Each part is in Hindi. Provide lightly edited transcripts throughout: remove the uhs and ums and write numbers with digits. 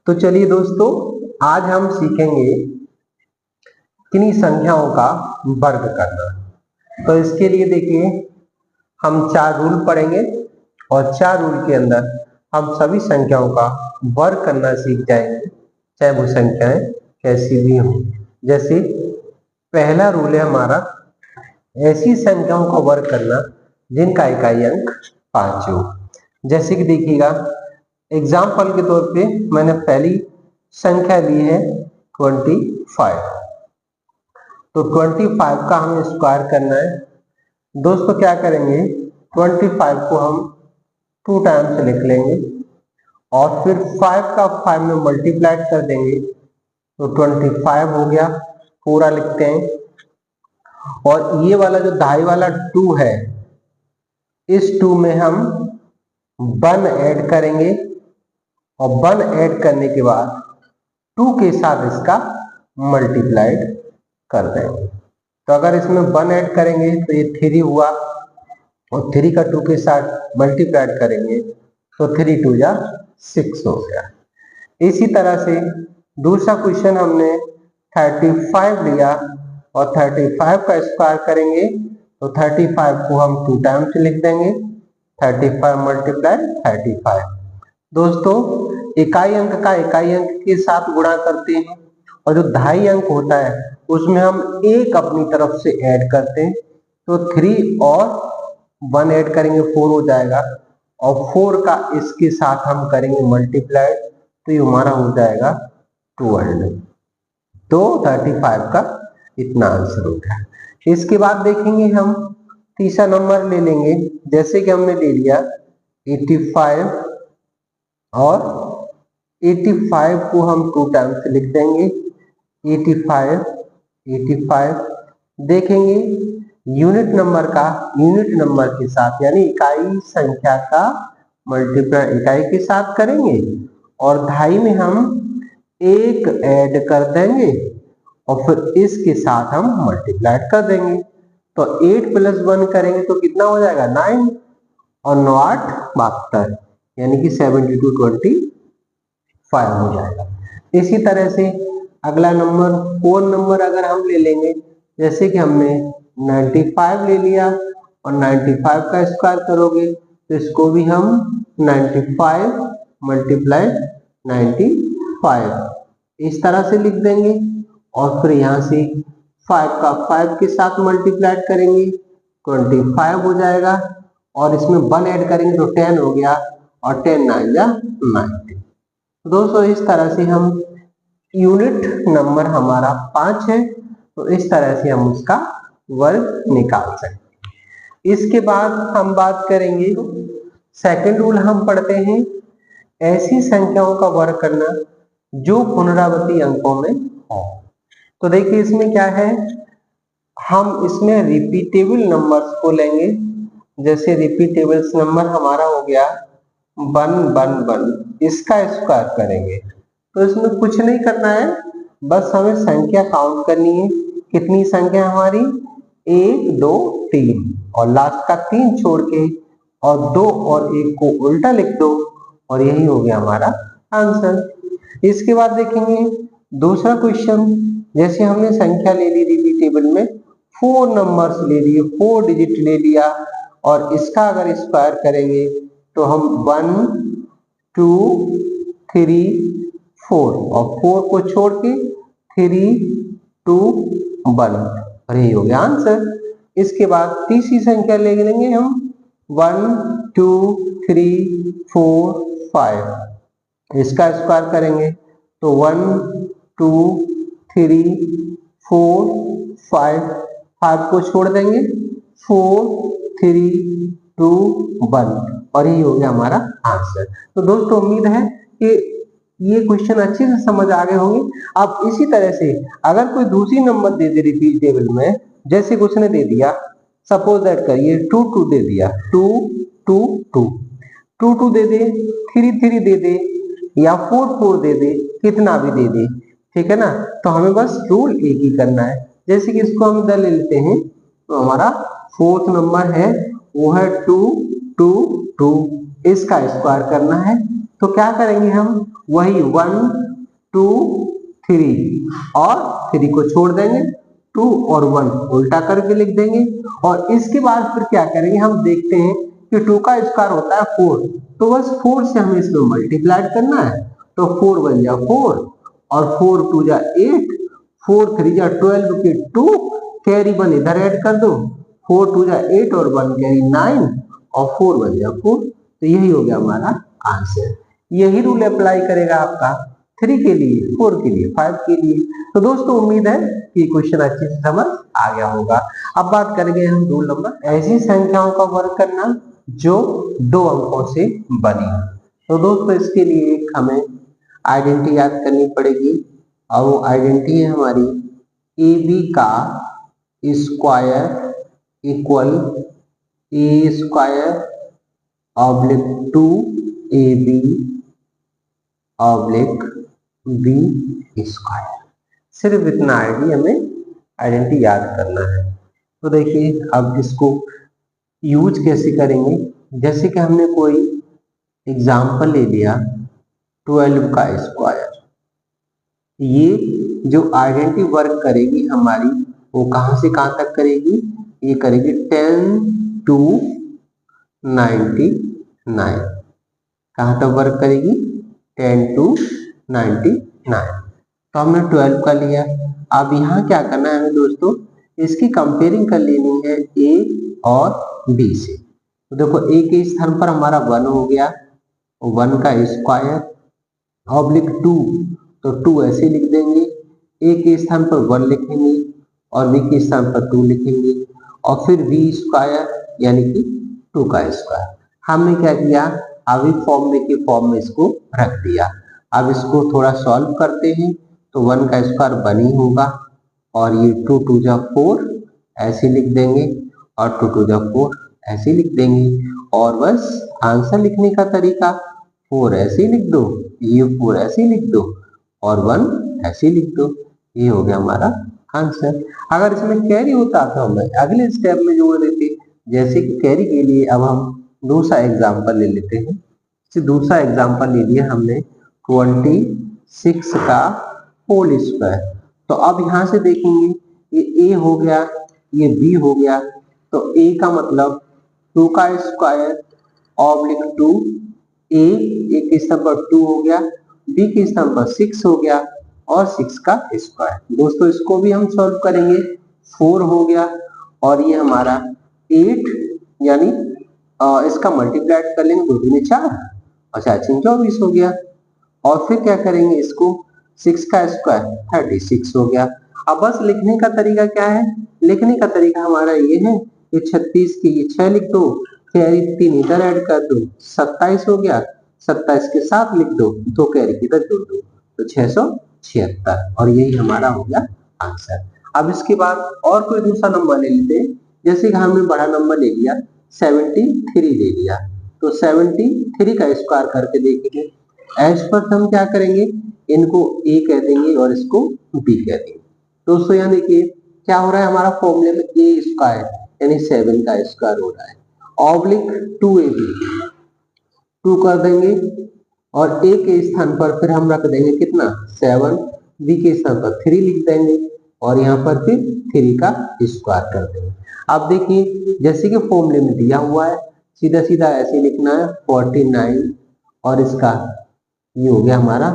तो चलिए दोस्तों, आज हम सीखेंगे किन्हीं संख्याओं का वर्ग करना। तो इसके लिए देखिए, हम 4 रूल पढ़ेंगे और 4 रूल के अंदर हम सभी संख्याओं का वर्ग करना सीख जाएंगे, चाहे वो संख्याएं कैसी भी हों। जैसे पहला रूल है हमारा, ऐसी संख्याओं का वर्ग करना जिनका इकाई अंक 5 हो। जैसे कि देखिएगा, एग्जाम्पल के तौर पे मैंने पहली संख्या ली है 25। तो 25 का हमें स्क्वायर करना है। दोस्तों क्या करेंगे, 25 को हम 2 टाइम्स लिख लेंगे और फिर 5 का 5 में मल्टीप्लाई कर देंगे तो 25 हो गया, पूरा लिखते हैं। और ये वाला जो दाई वाला 2 है, इस 2 में हम 1 ऐड करेंगे और 1 ऐड करने के बाद 2 के साथ इसका मल्टीप्लाइड कर देंगे। तो अगर इसमें 1 ऐड करेंगे तो ये 3 हुआ और 3 का 2 के साथ मल्टीप्लाइड करेंगे तो 3 2 जा 6 हो गया। इसी तरह से दूसरा क्वेश्चन हमने 35 लिया और 35 का स्क्वायर करेंगे तो 35 को हम 2 टाइम्स लिख देंगे, 35 मल्टीप्लाई 35। दोस्तों, इकाई अंक का इकाई अंक के साथ गुणा करते हैं और जो दहाई अंक होता है उसमें हम 1 अपनी तरफ से ऐड करते हैं। तो 3 और 1 ऐड करेंगे 4 हो जाएगा और 4 का इसके साथ हम करेंगे मल्टीप्लाई तो ये हमारा हो जाएगा 12। तो 35 का इतना आंसर हो गया। इसके बाद देखेंगे हम तीसरा नंबर ले लेंगे। जैसे कि हमने ले लिया 85 और 85 को हम 2 टाइम्स लिख देंगे, 85 देखेंगे यूनिट नंबर के साथ, यानी इकाई संख्या का मल्टीप्लाई इकाई के साथ करेंगे और दहाई में हम 1 ऐड कर देंगे और फिर इसके साथ हम मल्टीप्लाई कर देंगे। तो 8 + 1 करेंगे तो कितना हो जाएगा 9 और 9 8 72, यानी कि 72 25 हो जाएगा। इसी तरह से अगला नंबर 4 नंबर अगर हम ले लेंगे, जैसे कि हमने 95 ले लिया और 95 का स्क्वायर करोगे तो इसको भी हम 95 मल्टीप्लाई 95 इस तरह से लिख देंगे और फिर यहाँ से 5 का 5 के साथ मल्टीप्लाई करेंगे 25 हो जाएगा और इसमें 1 ऐड करेंगे तो 10 हो गया और 10 9 जा 90। दोस्तों, इस तरह से हम यूनिट नंबर हमारा 5 है तो इस तरह से हम उसका वर्ग निकाल सकते हैं। इसके बाद हम बात करेंगे, सेकंड रूल हम पढ़ते हैं, ऐसी संख्याओं का वर्ग करना जो पुनरावृत्ति अंकों में हो। तो देखिए इसमें क्या है, हम इसमें रिपीटेबल नंबर्स को लेंगे। जैसे रिपीटेबल्स नंबर हमारा हो गया 1 1 1, इसका स्क्वायर करेंगे तो इसमें कुछ नहीं करना है, बस हमें संख्या काउंट करनी है। कितनी संख्या हमारी 1 2 3 और लास्ट का 3 छोड़ के और 2 और 1 को उल्टा लिख दो और यही हो गया हमारा आंसर। इसके बाद देखेंगे दूसरा क्वेश्चन। जैसे हमने संख्या ले ली रिपीटेबल में 4 नंबर्स ले लिए, 4 डिजिट ले लिया और इसका अगर स्क्वायर करेंगे तो हम 1 2 3 4 और 4 को छोड़ के 3 2 1 और ये हो गया आंसर। इसके बाद तीसरी संख्या ले लेंगे हम 1 2 3 4 5, इसका स्क्वायर करेंगे तो 1 2 3 4 5 को छोड़ देंगे 4 3 2 1 और ये हो गया हमारा आंसर। तो दोस्तों, उम्मीद है कि ये क्वेश्चन अच्छे से समझ आ गए होंगे। अब इसी तरह से अगर कोई दूसरी नंबर दे दे रिपीटेबल में, जैसे कुछ ने दे दिया, सपोज दैट करिए 2 2 दे दिया, 2 2 2 2 2 दे दे, 3 3 दे दे या 4 4 दे दे, कितना भी दे दे, ठीक है ना। तो हमें बस रूल एक ही करना है। जैसे कि इसको हम इधर ले लेते हैं तो हमारा 4th नंबर है वो है 2 2 2, इसका स्क्वायर करना है तो क्या करेंगे हम, वही 1 2 3 और 3 को छोड़ देंगे, 2 और 1 उल्टा करके लिख देंगे। और इसके बाद फिर क्या करेंगे, हम देखते हैं कि 2 का स्क्वायर होता है 4, तो बस 4 से हमें इसमें मल्टीप्लाई करना है। तो 4 1 जा 4 और 4 2 जा 8, 4 3 जा 12 के 2, कैरी 1 इधर ऐड कर दो, 4 2 जा 8 और 1 कैरी 9 और 4 1 जा 4। तो यही हो गया हमारा आंसर। यही रूल अप्लाई करेगा आपका 3 के लिए, 4 के लिए, 5 के लिए। तो दोस्तों उम्मीद है कि क्वेश्चन अच्छे से समझ आ गया होगा। अब बात करेंगे हम रूल नंबर, ऐसी संख्याओं का वर्ग करना जो 2 अंकों से बनी हो। तो दोस्तों इसके लिए एक हमें आइडेंटिटी याद करनी पड़ेगी और वो आइडेंटिटी है हमारी ए बी का square equal A square oblique 2ab oblique B square. सिर्फ इतना आईडी हमें आइडेंटिटी याद करना है। तो देखिए अब इसको यूज कैसे करेंगे, जैसे कि हमने कोई एग्जाम्पल ले लिया 12 का स्क्वायर, ये जो आइडेंटिटी वर्क करेगी हमारी वो कहां से कहां तक करेगी, ये करेगी 10 to 99, कहां तक वर्क करेगी 10 to 99। तो हमने 12 का लिया। अब यहाँ क्या करना है हमें दोस्तों, इसकी कंपेयरिंग कर लेनी है ए और बी से। तो देखो ए के स्थान पर हमारा 1 हो गया, 1 का स्क्वायर ऑब्लिक 2, तो 2 ऐसे लिख देंगे, ए के स्थान पर 1 लिखेंगे और बी के स्थान पर 2 लिखेंगे और फिर बी स्क्वायर यानी कि 2 का स्क्वायर। हमने क्या किया, अभी फॉर्म में के फॉर्म में इसको रख दिया। अब इसको थोड़ा सॉल्व करते हैं तो 1 का स्क्वायर 1 ही होगा और ये 2 2 जा 4 ऐसे लिख देंगे और 2 2 जा 4 ऐसे लिख देंगे और बस आंसर लिखने का तरीका 4 ऐसे लिख दो, ये 4 ऐसे लिख दो और 1 ऐसे लिख दो, ये हो गया हमारा आंसर। अगर इसमें कैरी होता तो हम अगले स्टेप में जोड़ देते, जैसे कि कैरी के लिए अब हम दूसरा एग्जांपल ले लेते हैं। दूसरा एग्जांपल ले लिया हमने 26 का होल स्क्वायर। तो अब यहाँ से देखेंगे ये ए हो गया, ये बी हो गया, तो ए का मतलब 2 का स्क्वायर ऑब्लिक 2, ए के स्थान पर 2 हो गया, बी के स्थान पर 6 हो गया और 6 का स्क्वायर। दोस्तों इसको भी हम सॉल्व करेंगे, 4 हो गया और ये हमारा 8 यानी इसका मल्टीप्लाई कर लेंगे, 2 दूनी 4 और 4 24 हो गया और फिर क्या करेंगे इसको 6 का स्क्वायर 36 हो गया। अब बस लिखने का तरीका क्या है, लिखने का तरीका हमारा ये है कि 36 की ये 6 लिख दो, कैरी 3 इधर ऐड कर दो, 27 हो गया, 27 के साथ लिख दो, 2 कैरी इधर जोड़ दो, तो 676 और यही हमारा हो गया आंसर। अब इसके बाद और कोई दूसरा नंबर ले लेते हैं, जैसे कि हमने बड़ा नंबर ले लिया 73 ले लिया, तो 73 का स्क्वायर करके देखेंगे। एज पर हम क्या करेंगे, इनको ए कह देंगे और इसको बी कह देंगे। दोस्तों यहाँ देखिए क्या हो रहा है, हमारा फॉर्मूले में ए स्क्वायर यानी 7 का स्क्वायर हो रहा है, ऑब्लिक 2ab 2 कर देंगे और ए के स्थान पर फिर हम रख देंगे कितना 7, बी के स्थान पर 3 लिख देंगे और यहाँ पर फिर 3 का स्क्वायर कर देंगे। अब देखिए जैसे कि फॉर्मूले में दिया हुआ है, सीधा सीधा ऐसे लिखना है 49 और इसका ये हो गया हमारा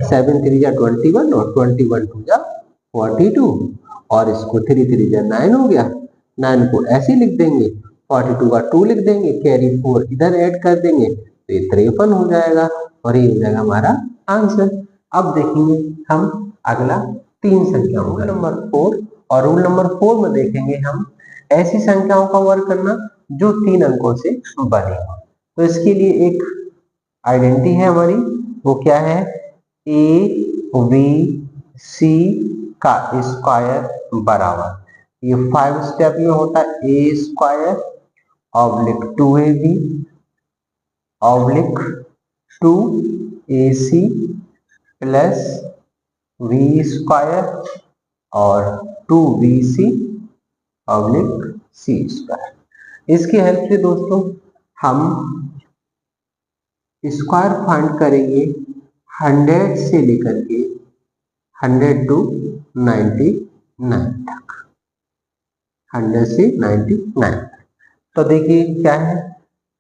7 3 जा 21 और 21 2 जा 42 और इसको 3 3 जा 9 हो गया, 9 को ऐसे लिख देंगे, 42 का 2 लिख देंगे, कैरी 4 इधर ऐड कर देंगे तो ये 53 हो जाएगा और ये हो जाएगा हमारा आंसर। अब देखेंगे हम अगला 3 संख्याओं का नंबर 4 और रूल नंबर 4 में देखेंगे हम ऐसी संख्याओं का वर्ग करना जो 3 अंकों से बनी हो। तो इसके लिए एक आइडेंटिटी है हमारी, वो क्या है ए बी सी का स्क्वायर बराबर, ये 5 स्टेप में होता है A square oblique 2ab oblique 2ac plus B square और 2bc ऑब्लिक सी स्क्वायर। इसकी हेल्प से दोस्तों हम स्क्वायर फाइंड करेंगे 100 से लेकर के 100 to 99 तक, 100 से 99। तो देखिए क्या है,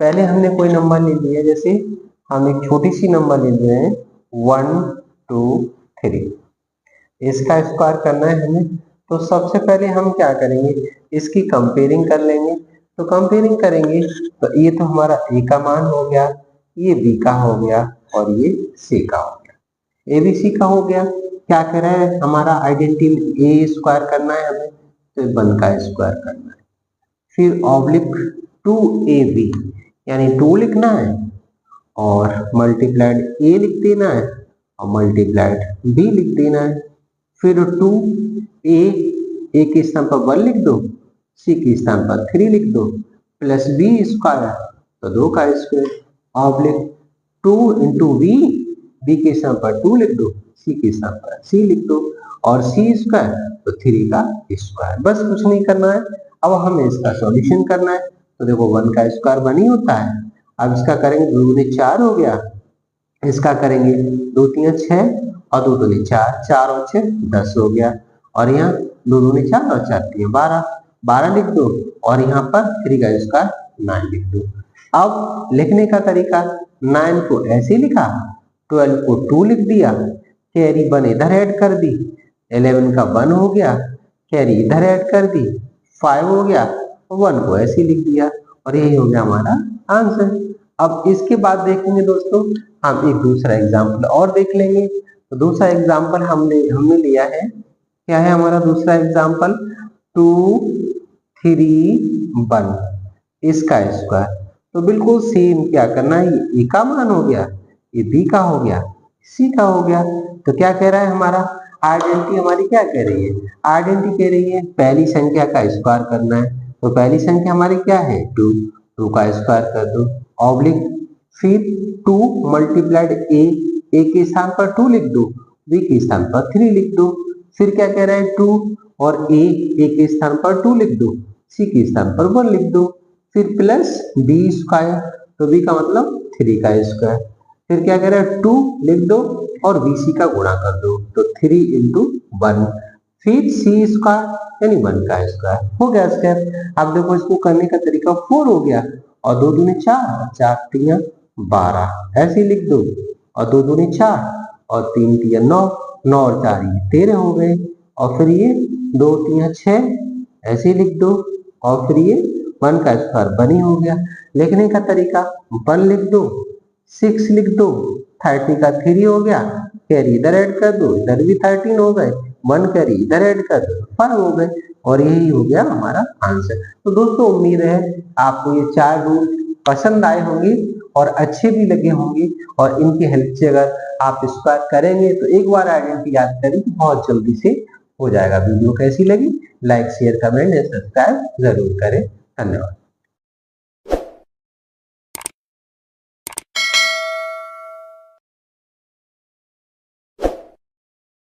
पहले हमने कोई नंबर ले लिया, जैसे हम एक छोटी सी नंबर ले लिए हैं 1 2 3, इसका स्क्वायर करना है हमें। तो सबसे पहले हम क्या करेंगे, इसकी कंपेयरिंग कर लेंगे। तो कंपेयरिंग करेंगे तो ये तो हमारा ए का मान हो गया, ये बी का हो गया और ये सी का हो गया। ए बी सी का हो गया। क्या कह रहा है, हमारा आइडेंटिटी ए स्क्वायर करना है हमें, तो 1 का स्क्वायर करना है। फिर ऑब्लिक 2ab यानी 2 लिखना है और मल्टीप्लाइड ए लिख देना है और मल्टीप्लाइड बी लिख देना है। फिर 2a के स्थान पर 1 लिख दो, सी के स्थान पर 3 लिख दो, प्लस बी स्क्वायर तो 2 का स्क्वायर, ऑब्लिक 2 इंटू बी के स्थान पर 2 लिख दो, सी के स्थान पर सी लिख दो और सी स्क्वायर तो 3 का स्क्वायर। बस कुछ नहीं करना है। अब हमें इसका सॉल्यूशन करना है। तो देखो 1 का स्क्वायर 1 ही होता है। अब इसका करेंगे 2 दूनी 4 हो गया, इसका करेंगे 2 3 6 और 2 दूनी 4, 4 और 6 10 हो गया, और यहाँ 2 दूनी 4 और 4 3 12, 12 लिख दो और यहाँ पर 3 का स्क्वायर 9 लिख दो। अब लिखने का तरीका, 9 को ऐसे लिखा, 12 को 2 लिख दिया, कैरी 1 इधर ऐड कर दी, 11 का 1 हो गया, कैरी इधर ऐड कर दी, 5 हो गया, 1 को ऐसे लिख दिया और यही हो गया हमारा आंसर। अब इसके बाद देखेंगे दोस्तों, हम एक दूसरा एग्जाम्पल और देख लेंगे। तो दूसरा एग्जाम्पल हमने लिया है, क्या है हमारा दूसरा एग्जाम्पल, 2 3 1 इसका स्क्वायर। तो बिल्कुल सेम क्या करना है, ये ए का मान हो गया, ये बी का हो गया, सी का हो गया। तो क्या कह रहा है हमारा आइडेंटिटी, हमारी क्या कह रही है, आइडेंटिटी कह रही है पहली संख्या का स्क्वायर करना है। तो पहली संख्या हमारी क्या है 2, 2 का स्क्वायर कर दो, ऑब्लिक फिर 2 मल्टीप्लाइड ए के स्थान पर 2 लिख दो, बी के स्थान पर 3 लिख दो। फिर क्या कह रहा है 2 और ए के स्थान पर 2 लिख दो, सी के स्थान पर 1 लिख दो, फिर प्लस बी स्क्वायर, तो बी का मतलब 3 का स्क्वायर। फिर क्या कह रहा है 2 लिख दो और बीसी का गुणा कर दो, तो 3 इंटू 1, फिर सी स्क्वायर यानी 1 का स्क्वायर हो गया स्क्वायर। अब देखो इसको करने का तरीका 4 हो गया और 2 दूनी 4, 4 3 12 ऐसे लिख दो, और 2 दूनी 4 और 3 3 9, 9 और 4 13 हो गए, और फिर ये 2 3 6 ऐसे लिख दो, और फिर ये 1 का स्क्वायर 1 ही हो गया। लिखने का तरीका 1 लिख दो, 6 लिख दो, 30 का 3 हो गया, कैरी इधर ऐड कर दो, इधर भी 13 हो गए, 1 कैरी इधर ऐड कर दो, 5 हो गए, और यही हो गया हमारा आंसर। तो दोस्तों उम्मीद है आपको ये 4 रूल पसंद आए होंगे और अच्छे भी लगे होंगे, और इनकी हेल्प से अगर आप स्क्वायर करेंगे तो एक बार आइडेंटिटी याद करें तो बहुत जल्दी से हो जाएगा। वीडियो कैसी लगी, लाइक शेयर कमेंट या सब्सक्राइब जरूर करें। धन्यवाद।